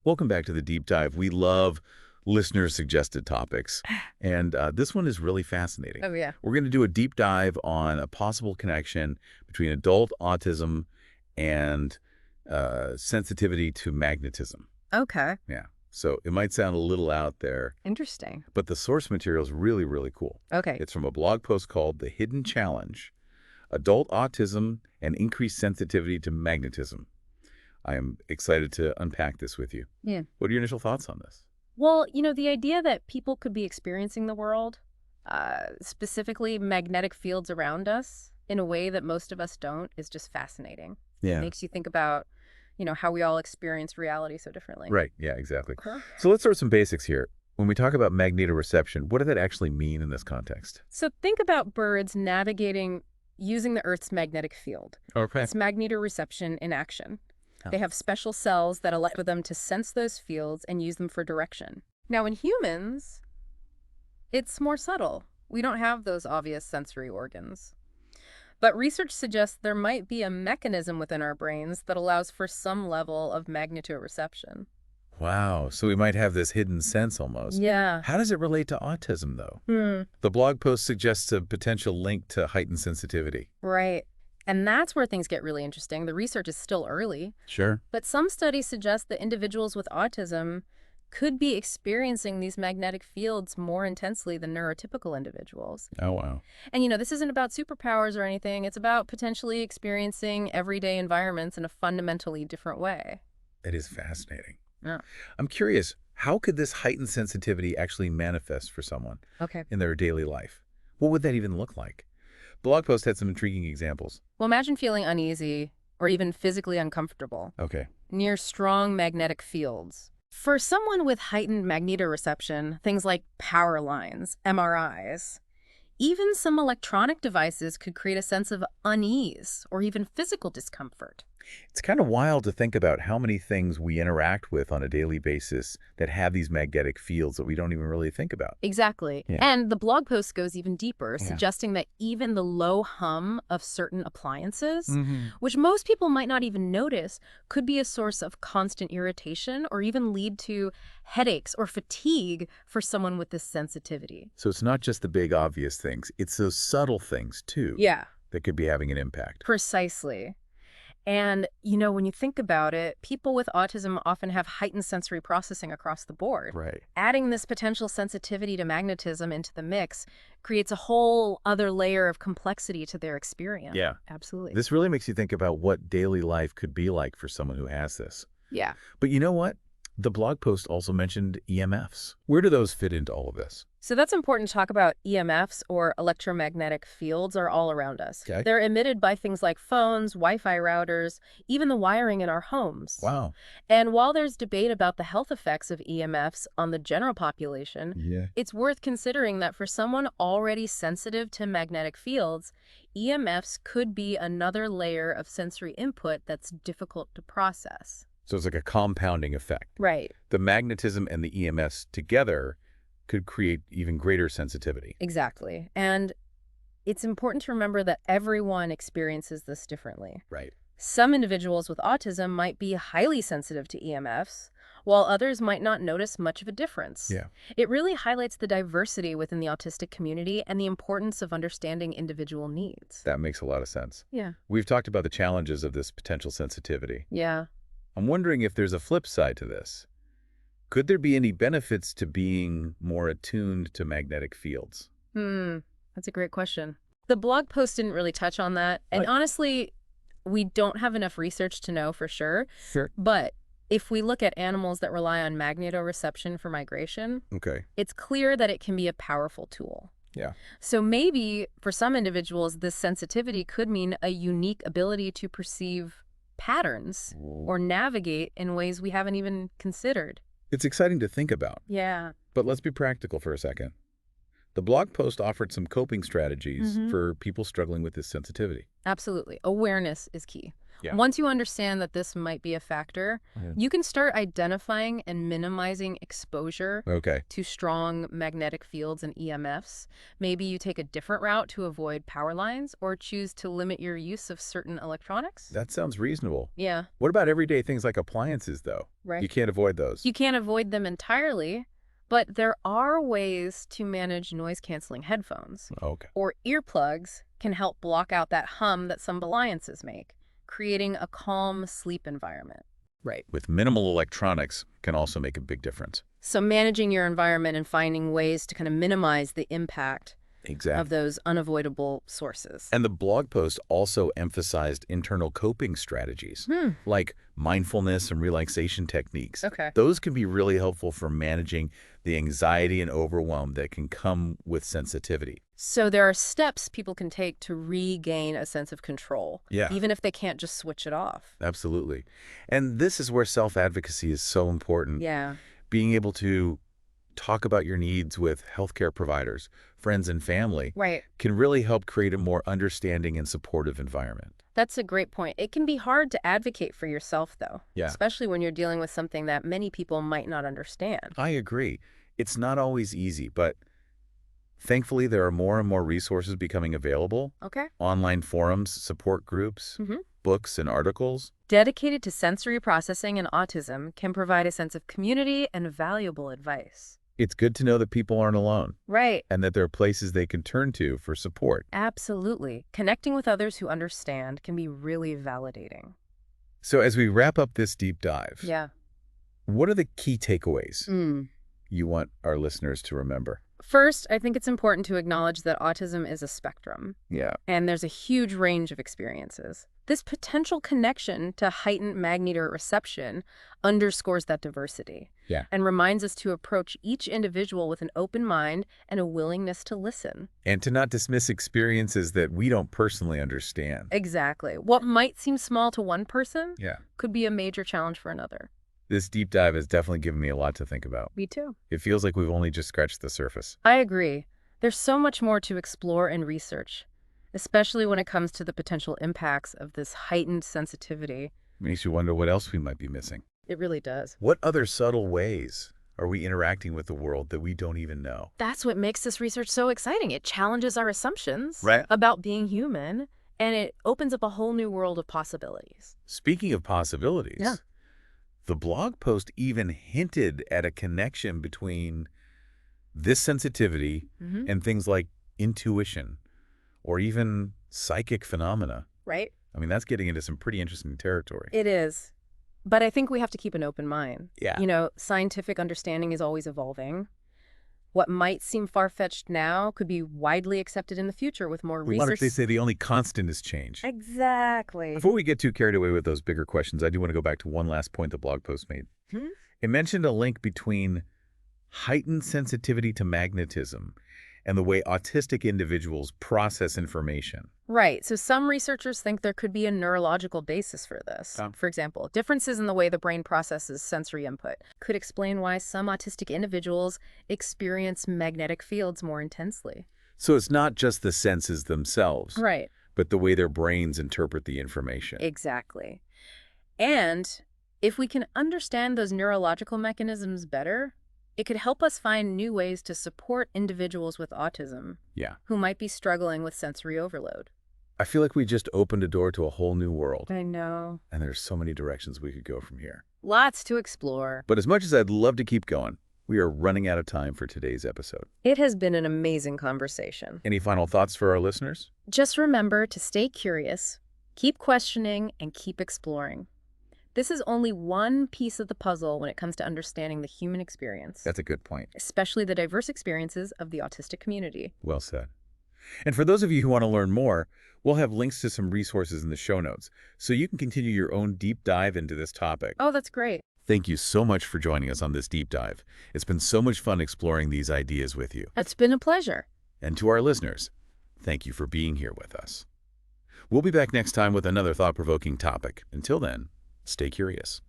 Welcome back to the deep dive. We love listener-suggested topics, and this one is really fascinating. Oh, yeah. We're going to do a deep dive on a possible connection between adult autism and sensitivity to magnetism. Okay. Yeah, so it might sound a little out there, Interesting. but the source material is really, really cool. Okay. It's from a blog post called The Hidden Challenge, Adult Autism and Increased Sensitivity to Magnetism. I am excited to unpack this with you. Yeah. What are your initial thoughts on this? Well, the idea that people could be experiencing the world, specifically magnetic fields around us, in a way that most of us don't, is just fascinating. Yeah. It makes you think about, how we all experience reality so differently. Right. Yeah, exactly. Huh? So let's start with some basics here. When we talk about magnetoreception, what does that actually mean in this context? So think about birds navigating using the Earth's magnetic field. Okay. It's magnetoreception in action. Oh. They have special cells that allow them to sense those fields and use them for direction. Now, in humans, it's more subtle. We don't have those obvious sensory organs. But research suggests there might be a mechanism within our brains that allows for some level of magnetoreception. Wow. So we might have this hidden sense almost. Yeah. How does it relate to autism, though? The blog post suggests a potential link to heightened sensitivity. Right. And that's where things get really interesting. The research is still early, Sure. but some studies suggest that individuals with autism could be experiencing these magnetic fields more intensely than neurotypical individuals. Oh, wow. And, this isn't about superpowers or anything. It's about potentially experiencing everyday environments in a fundamentally different way. That is fascinating. Yeah. I'm curious, how could this heightened sensitivity actually manifest for someone Okay. in their daily life? What would that even look like? Blog post had some intriguing examples. Well, imagine feeling uneasy or even physically uncomfortable Okay. near strong magnetic fields. For someone with heightened magnetoreception, things like power lines, MRIs, even some electronic devices could create a sense of unease or even physical discomfort. It's kind of wild to think about how many things we interact with on a daily basis that have these magnetic fields that we don't even really think about. Exactly. Yeah. And the blog post goes even deeper, Yeah. suggesting that even the low hum of certain appliances, Mm-hmm. which most people might not even notice, could be a source of constant irritation or even lead to headaches or fatigue for someone with this sensitivity. So it's not just the big obvious things, it's those subtle things too Yeah, that could be having an impact. precisely. And, when you think about it, people with autism often have heightened sensory processing across the board. Right. Adding this potential sensitivity to magnetism into the mix creates a whole other layer of complexity to their experience. Yeah. Absolutely. This really makes you think about what daily life could be like for someone who has this. Yeah. But you know what? The blog post also mentioned EMFs. Where do those fit into all of this? So that's important to talk about. EMFs, or electromagnetic fields, are all around us. Okay. They're emitted by things like phones, Wi-Fi routers, even the wiring in our homes. Wow. And while there's debate about the health effects of EMFs on the general population, Yeah. it's worth considering that for someone already sensitive to magnetic fields, EMFs could be another layer of sensory input that's difficult to process. So it's like a compounding effect. Right. The magnetism and the EMFs together could create even greater sensitivity. Exactly. And it's important to remember that everyone experiences this differently. Right. Some individuals with autism might be highly sensitive to EMFs, while others might not notice much of a difference. Yeah. It really highlights the diversity within the autistic community and the importance of understanding individual needs. That makes a lot of sense. Yeah. We've talked about the challenges of this potential sensitivity. Yeah. I'm wondering if there's a flip side to this. Could there be any benefits to being more attuned to magnetic fields? That's a great question. The blog post didn't really touch on that. And Right. honestly, we don't have enough research to know for sure. Sure. But if we look at animals that rely on magnetoreception for migration, Okay. it's clear that it can be a powerful tool. Yeah. So maybe for some individuals, this sensitivity could mean a unique ability to perceive patterns or navigate in ways we haven't even considered. It's exciting to think about, Yeah. but let's be practical for a second. The blog post offered some coping strategies for people struggling with this sensitivity. Absolutely. Awareness is key. Yeah. Once you understand that this might be a factor, Yeah. you can start identifying and minimizing exposure Okay. to strong magnetic fields and EMFs. Maybe you take a different route to avoid power lines or choose to limit your use of certain electronics. That sounds reasonable. Yeah, What about everyday things like appliances, though? right. You can't avoid those. You can't avoid them entirely, but there are ways to manage noise-canceling headphones. Okay. Or earplugs can help block out that hum that some appliances make, creating a calm sleep environment. Right. With minimal electronics can also make a big difference. So managing your environment and finding ways to kind of minimize the impact Exactly. of those unavoidable sources. And the blog post also emphasized internal coping strategies, like mindfulness and relaxation techniques. Okay. Those can be really helpful for managing the anxiety and overwhelm that can come with sensitivity. So there are steps people can take to regain a sense of control, Yeah. even if they can't just switch it off. Absolutely. And this is where self-advocacy is so important. Yeah. Being able to talk about your needs with healthcare providers, friends, and family Right. can really help create a more understanding and supportive environment. That's a great point. It can be hard to advocate for yourself, though, Yeah. especially when you're dealing with something that many people might not understand. I agree. It's not always easy, but thankfully there are more and more resources becoming available. Okay. Online forums, support groups, Mhm. books, and articles. Dedicated to sensory processing and autism can provide a sense of community and valuable advice. It's good to know that people aren't alone Right. and that there are places they can turn to for support. Absolutely. Connecting with others who understand can be really validating. So as we wrap up this deep dive, Yeah. what are the key takeaways Mm. you want our listeners to remember? First, I think it's important to acknowledge that autism is a spectrum, Yeah. and there's a huge range of experiences. This potential connection to heightened magnetoreception underscores that diversity. Yeah. And reminds us to approach each individual with an open mind and a willingness to listen. And to not dismiss experiences that we don't personally understand. Exactly. What might seem small to one person Yeah. could be a major challenge for another. This deep dive has definitely given me a lot to think about. Me too. It feels like we've only just scratched the surface. I agree. There's so much more to explore and research, especially when it comes to the potential impacts of this heightened sensitivity. Makes you wonder what else we might be missing. It really does. What other subtle ways are we interacting with the world that we don't even know? That's what makes this research so exciting. It challenges our assumptions Right. about being human, and it opens up a whole new world of possibilities. Speaking of possibilities, Yeah. the blog post even hinted at a connection between this sensitivity and things like intuition or even psychic phenomena. Right? I mean, that's getting into some pretty interesting territory. It is. But I think we have to keep an open mind. Yeah. You know, scientific understanding is always evolving. What might seem far-fetched now could be widely accepted in the future with more What research. if they say the only constant is change? Exactly. Before we get too carried away with those bigger questions, I do want to go back to one last point the blog post made. It mentioned a link between heightened sensitivity to magnetism and the way autistic individuals process information. Right. So some researchers think there could be a neurological basis for this. For example, differences in the way the brain processes sensory input could explain why some autistic individuals experience magnetic fields more intensely. So it's not just the senses themselves, Right. but the way their brains interpret the information. Exactly. And if we can understand those neurological mechanisms better, it could help us find new ways to support individuals with autism Yeah. who might be struggling with sensory overload. I feel like we just opened a door to a whole new world, I know. and there's so many directions we could go from here. Lots to explore. But as much as I'd love to keep going, we are running out of time for today's episode. It has been an amazing conversation. Any final thoughts for our listeners? Just remember to stay curious, keep questioning, and keep exploring. This is only one piece of the puzzle when it comes to understanding the human experience, That's a good point. especially the diverse experiences of the autistic community. Well said. And for those of you who want to learn more, we'll have links to some resources in the show notes, so you can continue your own deep dive into this topic. Oh, that's great. Thank you so much for joining us on this deep dive. It's been so much fun exploring these ideas with you. It's been a pleasure. And to our listeners, thank you for being here with us. We'll be back next time with another thought-provoking topic. Until then, stay curious.